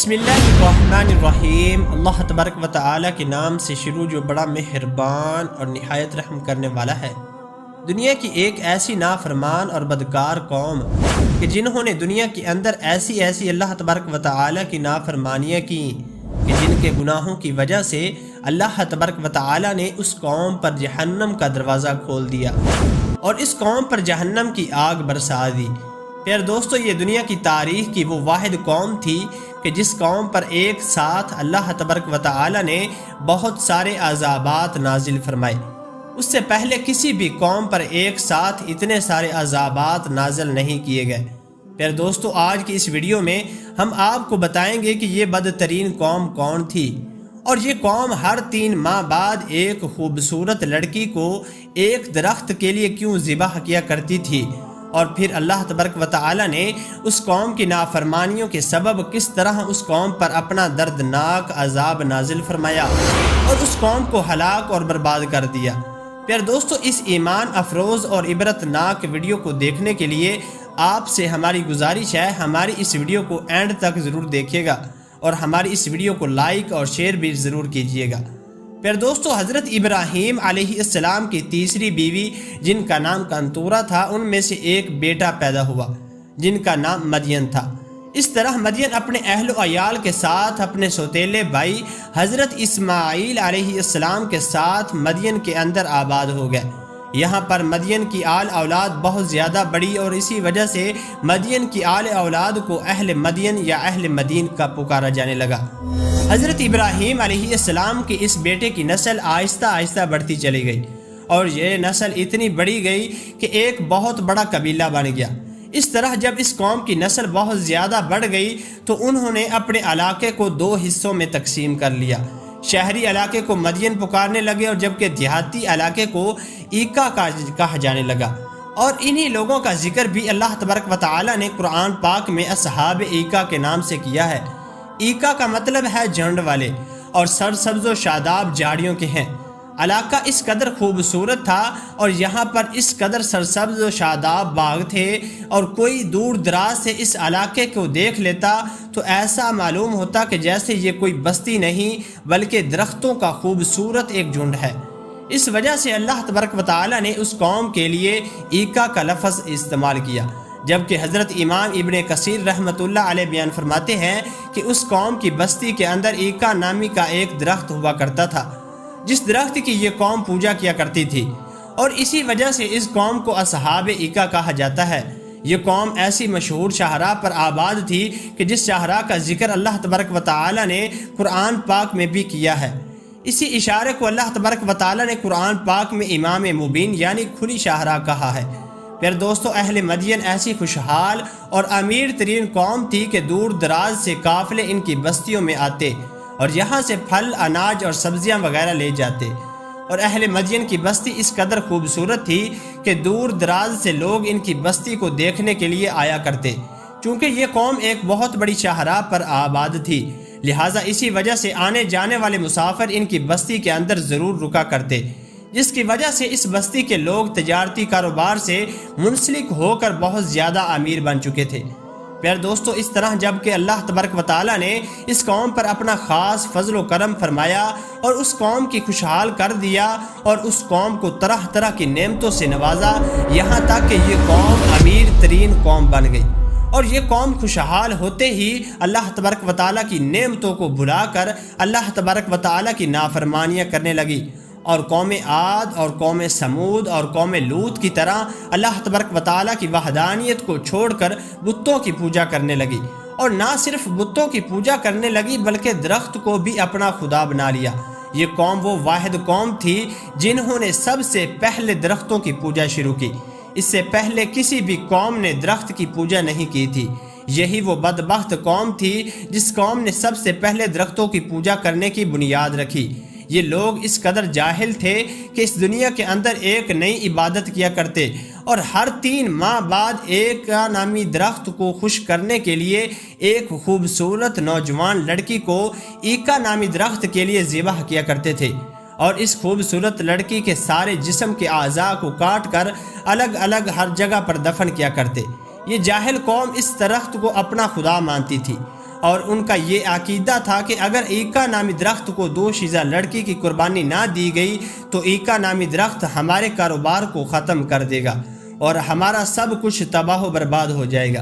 بسم اللہ الرحمن الرحیم۔ اللہ تبارک و تعالی کے نام سے شروع جو بڑا مہربان اور نہایت رحم کرنے والا ہے۔ دنیا کی ایک ایسی نافرمان اور بدکار قوم کہ جنہوں نے دنیا کے اندر ایسی اللہ تبارک و تعالی کی نافرمانیاں کی کہ جن کے گناہوں کی وجہ سے اللہ تبارک و تعالی نے اس قوم پر جہنم کا دروازہ کھول دیا اور اس قوم پر جہنم کی آگ برسا دی۔ پھر دوستو، یہ دنیا کی تاریخ کی وہ واحد قوم تھی کہ جس قوم پر ایک ساتھ اللہ تبارک و تعالی نے بہت سارے عذابات نازل فرمائے۔ اس سے پہلے کسی بھی قوم پر ایک ساتھ اتنے سارے عذابات نازل نہیں کیے گئے۔ پھر دوستو، آج کی اس ویڈیو میں ہم آپ کو بتائیں گے کہ یہ بدترین قوم کون تھی، اور یہ قوم ہر 3 ماہ بعد ایک خوبصورت لڑکی کو ایک درخت کے لیے کیوں ذبح کیا کرتی تھی، اور پھر اللہ تبارک و تعالی نے اس قوم کی نافرمانیوں کے سبب کس طرح اس قوم پر اپنا دردناک عذاب نازل فرمایا اور اس قوم کو ہلاک اور برباد کر دیا۔ پھر دوستو، اس ایمان افروز اور عبرت ناک ویڈیو کو دیکھنے کے لیے آپ سے ہماری گزارش ہے، ہماری اس ویڈیو کو اینڈ تک ضرور دیکھیے گا اور ہماری اس ویڈیو کو لائک اور شیئر بھی ضرور کیجیے گا۔ پھر دوستو، حضرت ابراہیم علیہ السلام کی تیسری بیوی جن کا نام کنتورہ تھا، ان میں سے ایک بیٹا پیدا ہوا جن کا نام مدین تھا۔ اس طرح مدین اپنے اہل و عیال کے ساتھ اپنے سوتیلے بھائی حضرت اسماعیل علیہ السلام کے ساتھ مدین کے اندر آباد ہو گئے۔ یہاں پر مدین کی آل اولاد بہت زیادہ بڑی اور اسی وجہ سے مدین کی آل اولاد کو اہل مدین یا اہل مدین کا پکارا جانے لگا۔ حضرت ابراہیم علیہ السلام کے اس بیٹے کی نسل آہستہ آہستہ بڑھتی چلی گئی اور یہ نسل اتنی بڑھی گئی کہ ایک بہت بڑا قبیلہ بن گیا۔ اس طرح جب اس قوم کی نسل بہت زیادہ بڑھ گئی تو انہوں نے اپنے علاقے کو 2 حصوں میں تقسیم کر لیا۔ شہری علاقے کو مدین پکارنے لگے اور جبکہ دیہاتی علاقے کو ایکا کہا جانے لگا، اور انہی لوگوں کا ذکر بھی اللہ تبارک و تعالی نے قرآن پاک میں اصحاب ایکا کے نام سے کیا ہے۔ ایکا کا مطلب ہے جھنڈ والے، اور سرسبز و شاداب جھاڑیوں کے ہیں۔ علاقہ اس قدر خوبصورت تھا اور یہاں پر اس قدر سرسبز و شاداب باغ تھے، اور کوئی دور دراز سے اس علاقے کو دیکھ لیتا تو ایسا معلوم ہوتا کہ جیسے یہ کوئی بستی نہیں بلکہ درختوں کا خوبصورت ایک جھنڈ ہے۔ اس وجہ سے اللہ تبارک و تعالی نے اس قوم کے لیے ایکا کا لفظ استعمال کیا، جبکہ حضرت امام ابن کثیر رحمۃ اللہ علیہ بیان فرماتے ہیں کہ اس قوم کی بستی کے اندر ایکا نامی کا ایک درخت ہوا کرتا تھا جس درخت کی یہ قوم پوجا کیا کرتی تھی، اور اسی وجہ سے اس قوم کو اصحاب ایکا کہا جاتا ہے۔ یہ قوم ایسی مشہور شاہراہ پر آباد تھی کہ جس شاہراہ کا ذکر اللہ تبارک و تعالی نے قرآن پاک میں بھی کیا ہے۔ اسی اشارے کو اللہ تبارک و تعالی نے قرآن پاک میں امام مبین یعنی کھلی شاہراہ کہا ہے۔ پھر دوستو، اہل مدین ایسی خوشحال اور امیر ترین قوم تھی کہ دور دراز سے قافلے ان کی بستیوں میں آتے اور یہاں سے پھل، اناج اور سبزیاں وغیرہ لے جاتے، اور اہل مدین کی بستی اس قدر خوبصورت تھی کہ دور دراز سے لوگ ان کی بستی کو دیکھنے کے لیے آیا کرتے۔ چونکہ یہ قوم ایک بہت بڑی شاہراہ پر آباد تھی، لہٰذا اسی وجہ سے آنے جانے والے مسافر ان کی بستی کے اندر ضرور رکا کرتے، جس کی وجہ سے اس بستی کے لوگ تجارتی کاروبار سے منسلک ہو کر بہت زیادہ امیر بن چکے تھے۔ پھر دوستو، اس طرح جب کہ اللہ تبارک و تعالی نے اس قوم پر اپنا خاص فضل و کرم فرمایا اور اس قوم کی خوشحال کر دیا اور اس قوم کو طرح طرح کی نعمتوں سے نوازا، یہاں تک کہ یہ قوم امیر ترین قوم بن گئی، اور یہ قوم خوشحال ہوتے ہی اللہ تبارک و تعالی کی نعمتوں کو بھلا کر اللہ تبارک و تعالی کی نافرمانیاں کرنے لگی، اور قوم عاد اور قوم سمود اور قوم لوط کی طرح اللہ تبارک و تعالی کی وحدانیت کو چھوڑ کر بتوں کی پوجا کرنے لگی، اور نہ صرف بتوں کی پوجا کرنے لگی بلکہ درخت کو بھی اپنا خدا بنا لیا۔ یہ قوم وہ واحد قوم تھی جنہوں نے سب سے پہلے درختوں کی پوجا شروع کی۔ اس سے پہلے کسی بھی قوم نے درخت کی پوجا نہیں کی تھی۔ یہی وہ بدبخت قوم تھی جس قوم نے سب سے پہلے درختوں کی پوجا کرنے کی بنیاد رکھی۔ یہ لوگ اس قدر جاہل تھے کہ اس دنیا کے اندر ایک نئی عبادت کیا کرتے، اور ہر 3 ماہ بعد ایک نامی درخت کو خوش کرنے کے لیے ایک خوبصورت نوجوان لڑکی کو ایکا نامی درخت کے لیے ذبح کیا کرتے تھے، اور اس خوبصورت لڑکی کے سارے جسم کے اعضاء کو کاٹ کر الگ الگ ہر جگہ پر دفن کیا کرتے۔ یہ جاہل قوم اس درخت کو اپنا خدا مانتی تھی، اور ان کا یہ عقیدہ تھا کہ اگر ایکا نامی درخت کو دوشیزہ لڑکی کی قربانی نہ دی گئی تو ایکا نامی درخت ہمارے کاروبار کو ختم کر دے گا اور ہمارا سب کچھ تباہ و برباد ہو جائے گا۔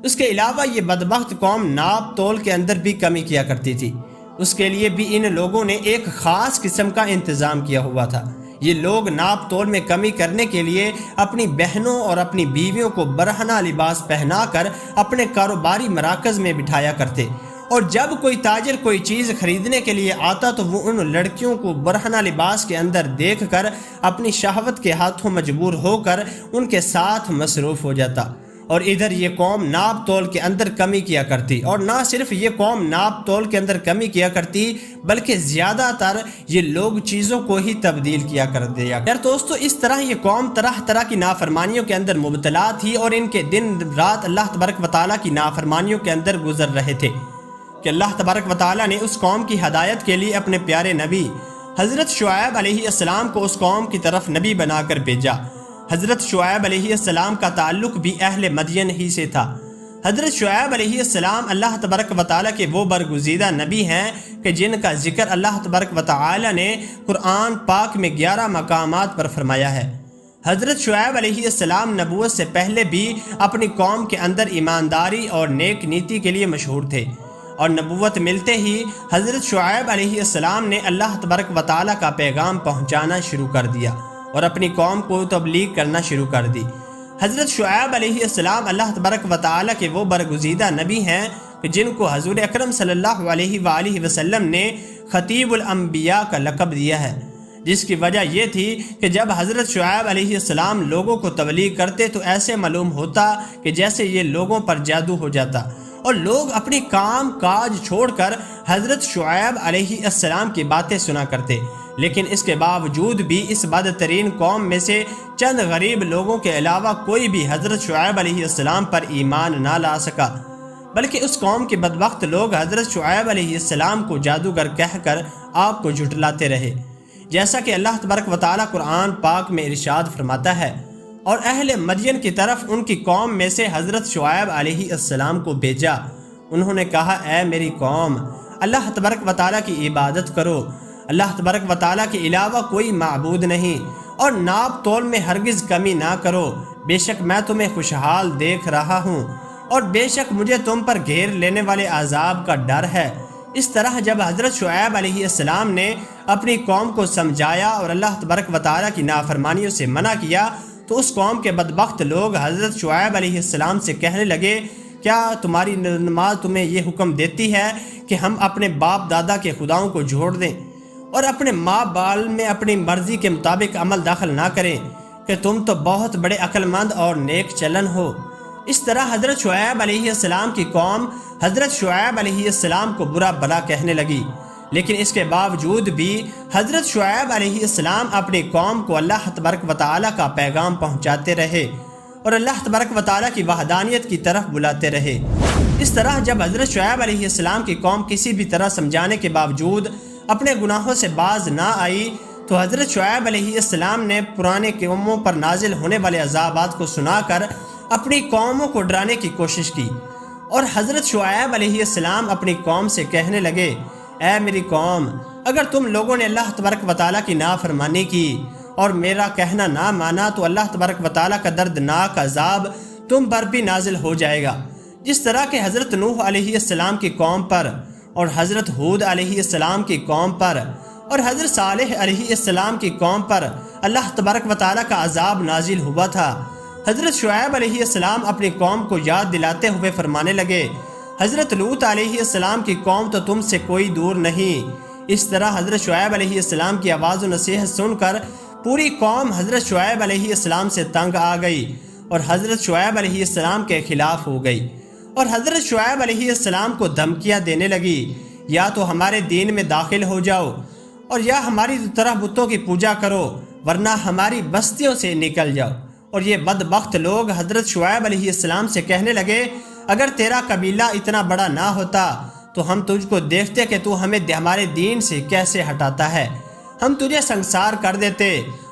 اس کے علاوہ یہ بدبخت قوم ناپ تول کے اندر بھی کمی کیا کرتی تھی۔ اس کے لیے بھی ان لوگوں نے ایک خاص قسم کا انتظام کیا ہوا تھا۔ یہ لوگ ناپ تول میں کمی کرنے کے لیے اپنی بہنوں اور اپنی بیویوں کو برہنہ لباس پہنا کر اپنے کاروباری مراکز میں بٹھایا کرتے، اور جب کوئی تاجر کوئی چیز خریدنے کے لیے آتا تو وہ ان لڑکیوں کو برہنہ لباس کے اندر دیکھ کر اپنی شہوت کے ہاتھوں مجبور ہو کر ان کے ساتھ مصروف ہو جاتا۔ اور ادھر یہ قوم ناپ تول کے اندر کمی کیا کرتی، اور نہ صرف یہ قوم ناپ تول کے اندر کمی کیا کرتی بلکہ زیادہ تر یہ لوگ چیزوں کو ہی تبدیل کیا کر دیا۔ یار دوستو، اس طرح یہ قوم طرح طرح کی نافرمانیوں کے اندر مبتلا تھی، اور ان کے دن رات اللہ تبارک و تعالیٰ کی نافرمانیوں کے اندر گزر رہے تھے کہ اللہ تبارک و تعالیٰ نے اس قوم کی ہدایت کے لیے اپنے پیارے نبی حضرت شعیب علیہ السلام کو اس قوم کی طرف نبی بنا کر بھیجا۔ حضرت شعیب علیہ السلام کا تعلق بھی اہل مدین ہی سے تھا۔ حضرت شعیب علیہ السلام اللہ تبارک و تعالیٰ کے وہ برگزیدہ نبی ہیں کہ جن کا ذکر اللہ تبارک و تعالیٰ نے قرآن پاک میں 11 مقامات پر فرمایا ہے۔ حضرت شعیب علیہ السلام نبوت سے پہلے بھی اپنی قوم کے اندر ایمانداری اور نیک نیتی کے لیے مشہور تھے، اور نبوت ملتے ہی حضرت شعیب علیہ السلام نے اللہ تبارک و تعالیٰ کا پیغام پہنچانا شروع کر دیا اور اپنی قوم کو تبلیغ کرنا شروع کر دی۔ حضرت شعیب علیہ السلام اللہ تبارک و تعالیٰ کے وہ برگزیدہ نبی ہیں کہ جن کو حضور اکرم صلی اللہ علیہ وآلہ وسلم نے خطیب الانبیاء کا لقب دیا ہے، جس کی وجہ یہ تھی کہ جب حضرت شعیب علیہ السلام لوگوں کو تبلیغ کرتے تو ایسے معلوم ہوتا کہ جیسے یہ لوگوں پر جادو ہو جاتا، اور لوگ اپنی کام کاج چھوڑ کر حضرت شعیب علیہ السلام کی باتیں سنا کرتے۔ لیکن اس کے باوجود بھی اس بدترین قوم میں سے چند غریب لوگوں کے علاوہ کوئی بھی حضرت شعیب علیہ السلام پر ایمان نہ لا سکا، بلکہ اس قوم کے بدبخت لوگ حضرت شعیب علیہ السلام کو جادوگر کہہ کر آپ کو جھٹلاتے رہے، جیسا کہ اللہ تبارک و تعالیٰ قرآن پاک میں ارشاد فرماتا ہے، اور اہل مدین کی طرف ان کی قوم میں سے حضرت شعیب علیہ السلام کو بھیجا۔ انہوں نے کہا، اے میری قوم، اللہ تبارک و تعالیٰ کی عبادت کرو، اللہ تبارک و تعالیٰ کے علاوہ کوئی معبود نہیں، اور ناپ تول میں ہرگز کمی نہ کرو، بے شک میں تمہیں خوشحال دیکھ رہا ہوں، اور بے شک مجھے تم پر گھیر لینے والے عذاب کا ڈر ہے۔ اس طرح جب حضرت شعیب علیہ السلام نے اپنی قوم کو سمجھایا اور اللہ تبارک و تعالیٰ کی نافرمانیوں سے منع کیا تو اس قوم کے بدبخت لوگ حضرت شعیب علیہ السلام سے کہنے لگے، کیا تمہاری نماز تمہیں یہ حکم دیتی ہے کہ ہم اپنے باپ دادا کے خداؤں کو چھوڑ دیں اور اپنے ماں بال میں اپنی مرضی کے مطابق عمل داخل نہ کریں کہ تم تو بہت بڑے عقل مند اور نیک چلن ہو؟ اس طرح حضرت شعیب علیہ السلام کی قوم حضرت شعیب علیہ السلام کو برا بھلا کہنے لگی، لیکن اس کے باوجود بھی حضرت شعیب علیہ السلام اپنی قوم کو اللہ تبارک و تعالیٰ کا پیغام پہنچاتے رہے اور اللہ تبارک و تعالیٰ کی وحدانیت کی طرف بلاتے رہے۔ اس طرح جب حضرت شعیب علیہ السلام کی قوم کسی بھی طرح سمجھانے کے باوجود اپنے گناہوں سے باز نہ آئی تو حضرت شعیب علیہ السلام نے پرانے قوموں پر نازل ہونے والے عذابات کو سنا کر اپنی قوموں کو ڈرانے کی کوشش کی، اور حضرت شعیب علیہ السلام اپنی قوم سے کہنے لگے، اے میری قوم، اگر تم لوگوں نے اللہ تبارک و تعالیٰ کی نافرمانی کی اور میرا کہنا نہ مانا تو اللہ تبارک و تعالیٰ کا دردناک عذاب تم پر بھی نازل ہو جائے گا، جس طرح کہ حضرت نوح علیہ السلام کی قوم پر اور حضرت ہود علیہ السلام کی قوم پر اور حضرت صالح علیہ السلام کی قوم پر اللہ تبارک و تعالیٰ کا عذاب نازل ہوا تھا۔ حضرت شعیب علیہ السلام اپنی قوم کو یاد دلاتے ہوئے فرمانے لگے، حضرت لوط علیہ السلام کی قوم تو تم سے کوئی دور نہیں۔ اس طرح حضرت شعیب علیہ السلام کی آواز و نصیحت سن کر پوری قوم حضرت شعیب علیہ السلام سے تنگ آ گئی اور حضرت شعیب علیہ السلام کے خلاف ہو گئی، اور حضرت شعیب علیہ السلام کو دھمکیاں دینے لگی، یا تو ہمارے دین میں داخل ہو جاؤ اور یا ہماری طرح بتوں کی پوجا کرو، ورنہ ہماری بستیوں سے نکل جاؤ۔ اور یہ بدبخت لوگ حضرت شعیب علیہ السلام سے کہنے لگے، اگر تیرا قبیلہ اتنا بڑا نہ ہوتا تو ہم تجھ کو دیکھتے کہ تو ہمیں ہمارے دین سے کیسے ہٹاتا ہے، ہم تجھے سنسار کر دیتے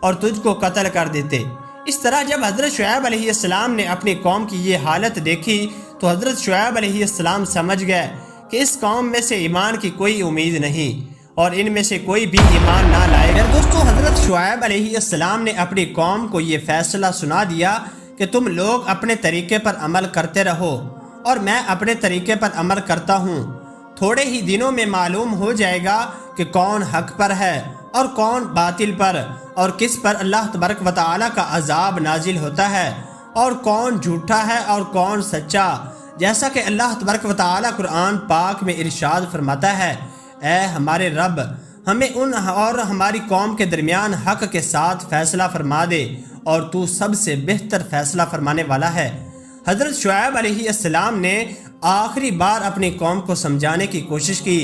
اور تجھ کو قتل کر دیتے۔ اس طرح جب حضرت شعیب علیہ السلام نے اپنی قوم کی یہ حالت دیکھی تو حضرت شعیب علیہ السلام سمجھ گئے کہ اس قوم میں سے ایمان کی کوئی امید نہیں اور ان میں سے کوئی بھی ایمان نہ لائے گا۔ دوستو، حضرت شعیب علیہ السلام نے اپنی قوم کو یہ فیصلہ سنا دیا کہ تم لوگ اپنے طریقے پر عمل کرتے رہو اور میں اپنے طریقے پر عمل کرتا ہوں۔ تھوڑے ہی دنوں میں معلوم ہو جائے گا کہ کون حق پر ہے اور کون باطل پر، اور کس پر اللہ تبارک و تعالیٰ کا عذاب نازل ہوتا ہے، اور کون جھوٹا ہے اور کون سچا۔ جیسا کہ اللہ تبارک و تعالیٰ قرآن پاک میں ارشاد فرماتا ہے، اے ہمارے رب، ہمیں ان اور ہماری قوم کے درمیان حق کے ساتھ فیصلہ فرما دے، اور تو سب سے بہتر فیصلہ فرمانے والا ہے۔ حضرت شعیب علیہ السلام نے آخری بار اپنی قوم کو سمجھانے کی کوشش کی،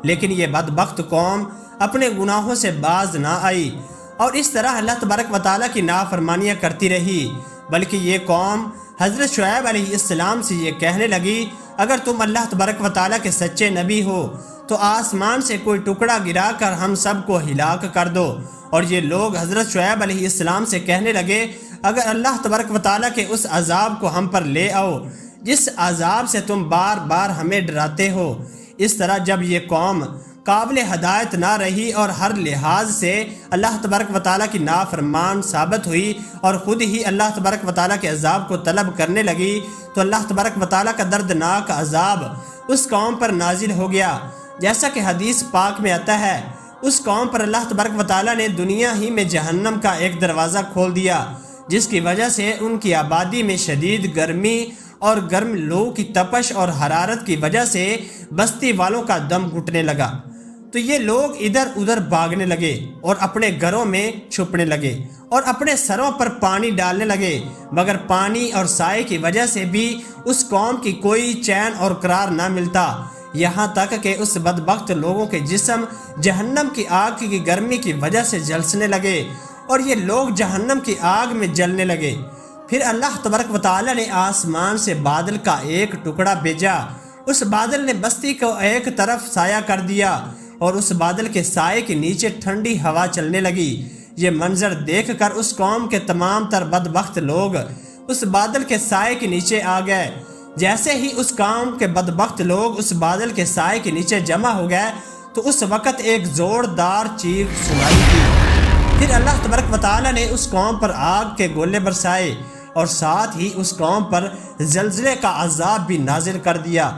لیکن یہ بدبخت قوم اپنے گناہوں سے باز نہ آئی اور اس طرح اللہ تبارک و تعالیٰ کی نافرمانیاں کرتی رہی، بلکہ یہ قوم حضرت شعیب علیہ السلام سے یہ کہنے لگی، اگر تم اللہ تبارک و تعالیٰ کے سچے نبی ہو تو آسمان سے کوئی ٹکڑا گرا کر ہم سب کو ہلاک کر دو۔ اور یہ لوگ حضرت شعیب علیہ السلام سے کہنے لگے، اگر اللہ تبارک و تعالیٰ کے اس عذاب کو ہم پر لے آؤ جس عذاب سے تم بار بار ہمیں ڈراتے ہو۔ اس طرح جب یہ قوم قابل ہدایت نہ رہی اور ہر لحاظ سے اللہ تبارک و تعالیٰ کی نافرمان ثابت ہوئی اور خود ہی اللہ تبارک و تعالیٰ کے عذاب کو طلب کرنے لگی، تو اللہ تبارک و تعالیٰ کا دردناک عذاب اس قوم پر نازل ہو گیا۔ جیسا کہ حدیث پاک میں آتا ہے، اس قوم پر اللہ تبارک و تعالیٰ نے دنیا ہی میں جہنم کا ایک دروازہ کھول دیا، جس کی وجہ سے ان کی آبادی میں شدید گرمی اور گرم لو کی تپش اور حرارت کی وجہ سے بستی والوں کا دم گھٹنے لگا۔ تو یہ لوگ ادھر ادھر بھاگنے لگے اور اپنے گھروں میں چھپنے لگے اور اپنے سروں پر پانی ڈالنے لگے، مگر پانی اور سائے کی وجہ سے بھی اس قوم کی کوئی چین اور قرار نہ ملتا، یہاں تک کہ اس بدبخت لوگوں کے جسم جہنم کی آگ کی گرمی کی وجہ سے جلسنے لگے اور یہ لوگ جہنم کی آگ میں جلنے لگے۔ پھر اللہ تبارک و تعالیٰ نے آسمان سے بادل کا ایک ٹکڑا بھیجا، اس بادل نے بستی کو ایک طرف سایہ کر دیا اور اس بادل کے سائے کے نیچے ٹھنڈی ہوا چلنے لگی۔ یہ منظر دیکھ کر اس قوم کے تمام تر بدبخت لوگ اس بادل کے سائے کے نیچے آ گئے۔ جیسے ہی اس قوم کے بدبخت لوگ اس بادل کے سائے کے نیچے جمع ہو گئے تو اس وقت ایک زوردار چیخ سنائی دی۔ پھر اللہ تبارک و تعالیٰ نے اس قوم پر آگ کے گولے برسائے اور ساتھ ہی اس قوم پر زلزلے کا عذاب بھی نازل کر دیا۔